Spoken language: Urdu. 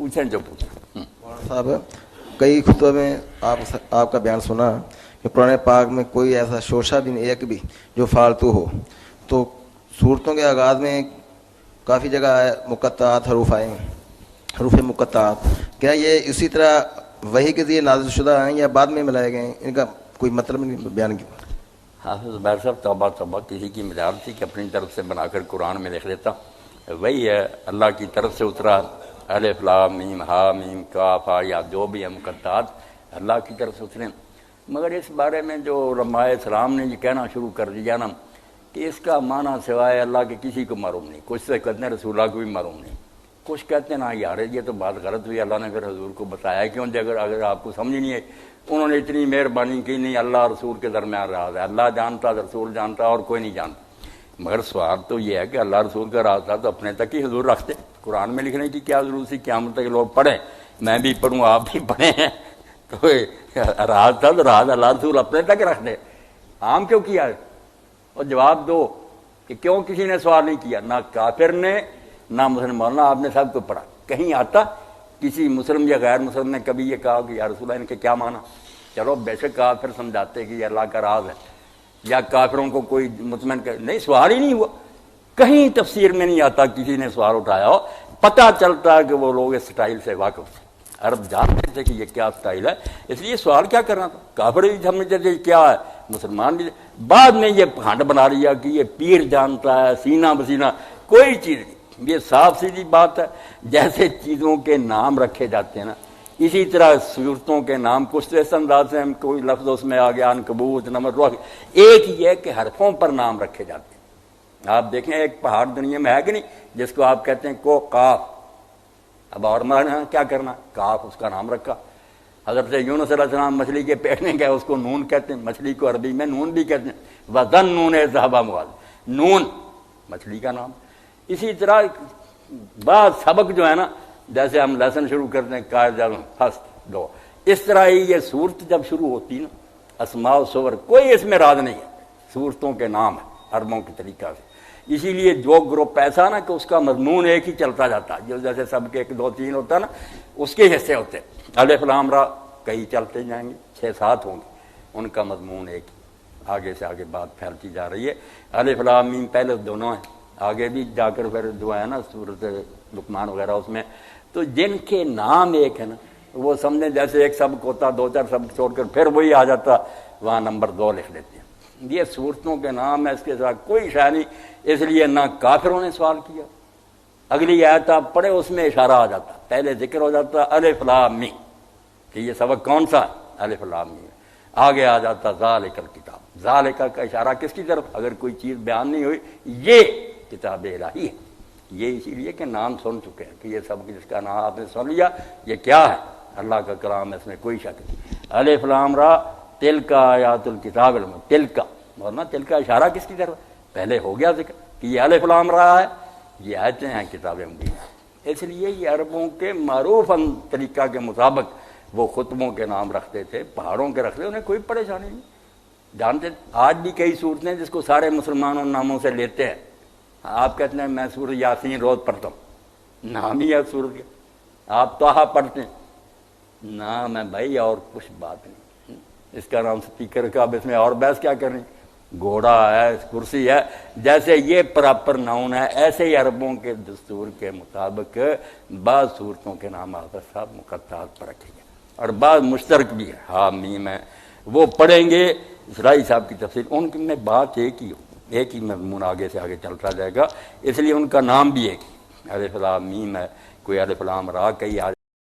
پوچھیں جو پوچھیں. مولانا صاحب کئی خطبہ میں آپ کا بیان سنا کہ قرآن پاک میں کوئی ایسا شوشہ بھی نہیں ایک بھی جو فالتو ہو. تو صورتوں کے آغاز میں کافی جگہ مقطعات حروف آئے ہیں، حروف مقطعات. کیا یہ اسی طرح وحی کے ذریعے نازل شدہ ہیں یا بعد میں ملائے گئے ہیں؟ ان کا کوئی مطلب نہیں بیان کیا. حافظ زبیر صاحب توبہ توبہ، کسی کی مجال تھی کہ اپنی طرف سے بنا کر قرآن میں لکھ لیتا. وہی ہے اللہ کی طرف سے اترا، الف لام میم ہا میم کاف ہا یا جو بھی ہے مقطعات اللہ کی طرف سے اترے. مگر اس بارے میں جو علماء اسلام نے یہ کہنا شروع کر دیا نا کہ اس کا معنی سوائے اللہ کے کسی کو معلوم نہیں. کچھ سے کہتے ہیں رسول اللہ کو بھی معلوم نہیں، کچھ کہتے ہیں نا یار یہ تو بات غلط ہوئی، اللہ نے پھر حضور کو بتایا کیوں؟ اگر آپ کو سمجھ نہیں ہے، انہوں نے اتنی مہربانی کی نہیں، اللہ رسول کے درمیان راز ہے، اللہ جانتا رسول جانتا اور کوئی نہیں جانتا. مگر سوال تو یہ ہے کہ اللہ رسول کا راز تھا تو اپنے تک ہی حضور رکھتے. قرآن میں لکھنے کی کیا ضرورت تھی؟ قیامت تک لوگ پڑھیں، میں بھی پڑھوں آپ بھی پڑھیں، تو راز تھا تو راز اللہ رسول اپنے تک رکھ دے. عام کیوں کیا؟ اور جواب دو کہ کیوں کسی نے سوال نہیں کیا؟ نہ کافر نے نہ مسلمان نے، آپ نے سب کو پڑھا. کہیں آتا کسی مسلم یا غیر مسلم نے کبھی یہ کہا کہ یا رسول اللہ ان کے کیا معنی؟ چلو بے شک کافر سمجھاتے کہ یہ اللہ کا راز ہے یا کافروں کو کوئی مطمئن نہیں، سوال ہی نہیں ہوا. کہیں تفسیر میں نہیں آتا کسی نے سوال اٹھایا ہو. پتہ چلتا ہے کہ وہ لوگ اس سٹائل سے واقف تھے، عرب جانتے تھے کہ یہ کیا سٹائل ہے، اس لیے سوال کیا کرنا تھا. کافر بھی سمجھتے تھے کیا ہے، مسلمان بھی. بعد میں یہ پھانڈ بنا لیا کہ یہ پیر جانتا ہے سینہ بسینہ، کوئی چیز نہیں. یہ صاف سیدھی بات ہے. جیسے چیزوں کے نام رکھے جاتے ہیں نا، اسی طرح صورتوں کے نام کچھ تو اس انداز سے کوئی لفظ اس میں آ گیا عنکبوت نمر روح، ایک ہی ہے کہ حرفوں پر نام رکھے جاتے ہیں. آپ دیکھیں ایک پہاڑ دنیا میں ہے کہ نہیں جس کو آپ کہتے ہیں کو قاف. اب اور مانا کیا کرنا، کاف اس کا نام رکھا. حضرت یونس علیہ السلام مچھلی کے پیٹ میں گئے، اس کو نون کہتے ہیں، مچھلی کو عربی میں نون بھی کہتے ہیں. وزن نون ذہبہ مواد، نون مچھلی کا نام. اسی طرح بعض سبق جو ہے نا، جیسے ہم لیسن شروع کرتے ہیں قائد اعظم فسٹ دو، اس طرح ہی یہ صورت جب شروع ہوتی نا، اسماء و صور کوئی اس میں راز نہیں ہے، صورتوں کے نام ہے عربوں کے طریقہ سے. اسی لیے جو گروپ ایسا نا کہ اس کا مضمون ایک ہی چلتا جاتا، جو جیسے سب کے 1 2 3 ہوتا ہے نا، اس کے حصے ہوتے. الف لام را کئی چلتے جائیں گے، 6 7 ہوں گے، ان کا مضمون ایک ہی. آگے سے آگے بات پھیلتی جا رہی ہے. الف لام میم پہلے دونوں ہیں، آگے بھی جا کر پھر جو ہے نا سورت لقمان وغیرہ اس میں، تو جن کے نام ایک ہے نا وہ سمجھیں جیسے ایک سبق ہوتا، 2 4 سبق چھوڑ کر پھر وہی آ جاتا، وہاں نمبر 2 لکھ دیتے ہیں. یہ صورتوں کے نام ہے، اس کے ساتھ کوئی شے نہیں. اس لیے نہ کافروں نے سوال کیا. اگلی آیت آپ پڑھے اس میں اشارہ آ جاتا، پہلے ذکر ہو جاتا الف لام میم کہ یہ سبق کون سا ہے، الف لام میم. آگے آ جاتا ذالک الکتاب. ذالک کا اشارہ کس کی طرف؟ اگر کوئی چیز بیان نہیں ہوئی، یہ کتاب الہی ہے. یہ اسی لیے کہ نام سن چکے ہیں کہ یہ سب جس کا نام آپ نے سن لیا، یہ کیا ہے، اللہ کا کلام ہے، اس میں کوئی شک نہیں. الف لام را تلک آیات الکتاب المبین. تلک ورنہ تلک کا اشارہ کس کی طرف؟ پہلے ہو گیا ذکر کہ یہ الف لام را ہے، یہ آیتیں ہیں کتاب مبین. اس لیے یہ عربوں کے معروف طریقہ کے مطابق وہ خطبوں کے نام رکھتے تھے، پہاڑوں کے رکھتے، انہیں کوئی پریشانی نہیں. جانتے آج بھی کئی صورتیں جس کو سارے مسلمانوں ناموں سے لیتے ہیں. آپ کہتے ہیں میں سورہ یاسین روز پڑھتا ہوں، نام ہی ہے سورت کے. آپ توحا پڑھتے ہیں، نام ہے بھائی اور کچھ بات نہیں. اس کا نام سپیکر کا، اب اس میں اور بحث کیا کرنی. گھوڑا ہے، کرسی ہے، جیسے یہ پراپر ناؤن ہے، ایسے ہی عربوں کے دستور کے مطابق بعض صورتوں کے نام حافظ صاحب مقطعات پر رکھے گئے اور بعض مشترک بھی ہے. ہاں میم ہے، وہ پڑھیں گے اسرائی صاحب کی تفسیر، ان میں بات ایک ہی مضمون آگے سے آگے چلتا جائے گا. اس لیے ان کا نام بھی ایک الف لام میم ہے. کوئی الف لام را کئی آ